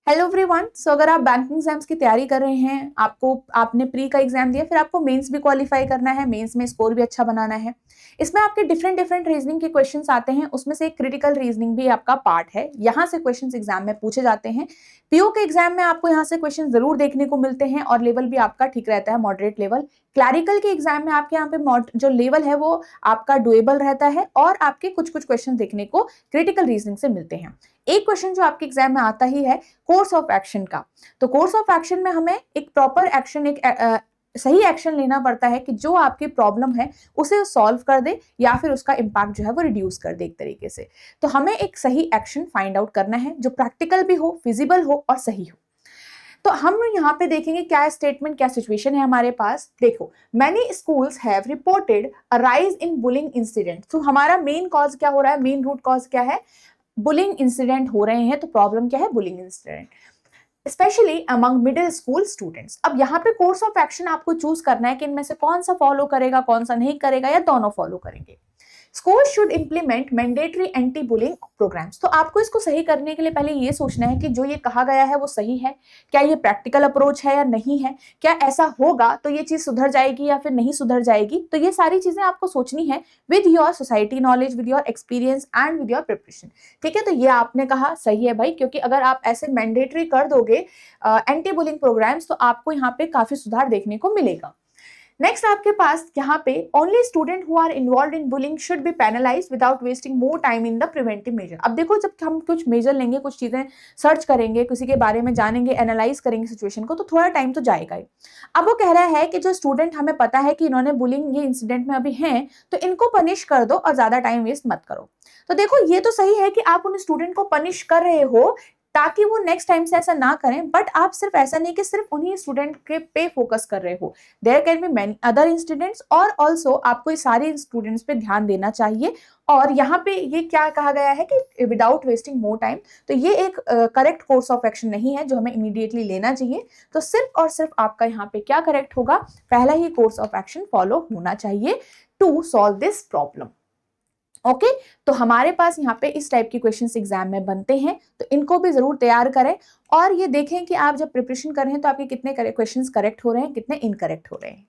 Hello everyone. सो अगर आप banking exams की तैयारी कर रहे हैं, आपने प्री का एग्जाम दिया, फिर आपको मेंस भी क्वालिफाई करना है, मेंस में स्कोर भी अच्छा बनाना है। इसमें आपके डिफरेंट डिफरेंट रीजनिंग के क्वेश्चंस आते हैं, उसमें से एक क्रिटिकल रीजनिंग भी आपका पार्ट है। यहाँ से क्वेश्चंस एग्जाम में पूछे जाते हैं। पीओ के एग्जाम में आपको यहाँ से क्वेश्चन जरूर देखने को मिलते हैं और लेवल भी आपका ठीक रहता है, मॉडरेट लेवल। क्लैरिकल के एग्जाम में आपके यहाँ पे जो लेवल है वो आपका डुएबल रहता है और आपके कुछ कुछ क्वेश्चन देखने को क्रिटिकल रीजनिंग से मिलते हैं। एक क्वेश्चन जो आपके एग्जाम में आता ही है कोर्स ऑफ एक्शन का। तो कोर्स ऑफ एक्शन में हमें एक प्रॉपर एक्शन, सही एक्शन लेना पड़ता है कि जो आपकी प्रॉब्लम है उसे सॉल्व कर दे या फिर उसका इम्पैक्ट जो है वो रिड्यूस कर दे एक तरीके से। तो हमें एक सही एक्शन फाइंड आउट करना है जो प्रैक्टिकल भी हो, फिजिबल हो और सही हो। तो हम यहाँ पे देखेंगे क्या स्टेटमेंट, क्या सिचुएशन है हमारे पास। देखो, many schools have reported a rise in bullying incident. तो हमारा मेन कॉज क्या हो रहा है, मेन रूट कॉज क्या है, बुलिंग इंसिडेंट हो रहे हैं। तो प्रॉब्लम क्या है, bullying incident, specially among middle school students. अब यहाँ पे कोर्स ऑफ एक्शन आपको चूज करना है कि इनमें से कौन सा फॉलो करेगा, कौन सा नहीं करेगा, या दोनों फॉलो करेंगे। School should implement mandatory anti bullying programmes. तो आपको इसको सही करने के लिए पहले ये सोचना है कि जो ये कहा गया है वो सही है, क्या ये प्रैक्टिकल अप्रोच है या नहीं है, क्या ऐसा होगा तो ये चीज सुधर जाएगी या फिर नहीं सुधर जाएगी। तो ये सारी चीजें आपको सोचनी है with your society knowledge, with your experience and with your preparation. ठीक है, तो ये आपने कहा सही है भाई, क्योंकि अगर आप ऐसे मैंडेटरी कर दोगे एंटी बुलिंग प्रोग्राम्स तो आपको यहाँ पे काफी सुधार देखने को मिलेगा। नेक्स्ट आपके पास यहाँ पे only student who are involve in bullying should be penalize without wasting more time in the preventive measure. अब देखो, जब हम कुछ मेजर लेंगे, कुछ चीजें सर्च करेंगे, किसी के बारे में जानेंगे, एनालाइज करेंगे सिचुएशन को, तो थोड़ा टाइम तो जाएगा ही। अब वो कह रहा है कि जो स्टूडेंट हमें पता है कि इन्होंने बुलिंग ये इंसिडेंट में अभी हैं, तो इनको पनिश कर दो और ज्यादा टाइम वेस्ट मत करो। तो देखो, ये तो सही है कि आप उन स्टूडेंट को पनिश कर रहे हो ताकि वो नेक्स्ट टाइम से ऐसा ना करें, बट आप सिर्फ ऐसा नहीं कि सिर्फ उन्हीं स्टूडेंट के पे फोकस कर रहे हो। There can be many other students और ऑल्सो आपको सारे स्टूडेंट्स पे ध्यान देना चाहिए। और यहाँ पे ये क्या कहा गया है कि विदाउट वेस्टिंग मोर टाइम, तो ये एक करेक्ट कोर्स ऑफ एक्शन नहीं है जो हमें इमीडिएटली लेना चाहिए। तो सिर्फ और सिर्फ आपका यहाँ पे क्या करेक्ट होगा, पहला ही कोर्स ऑफ एक्शन फॉलो होना चाहिए to solve this problem. Okay, तो हमारे पास यहाँ पे इस टाइप के क्वेश्चंस एग्जाम में बनते हैं, तो इनको भी जरूर तैयार करें और ये देखें कि आप जब प्रिपरेशन कर रहे हैं तो आपके कितने क्वेश्चंस करेक्ट हो रहे हैं, कितने इनकरेक्ट हो रहे हैं।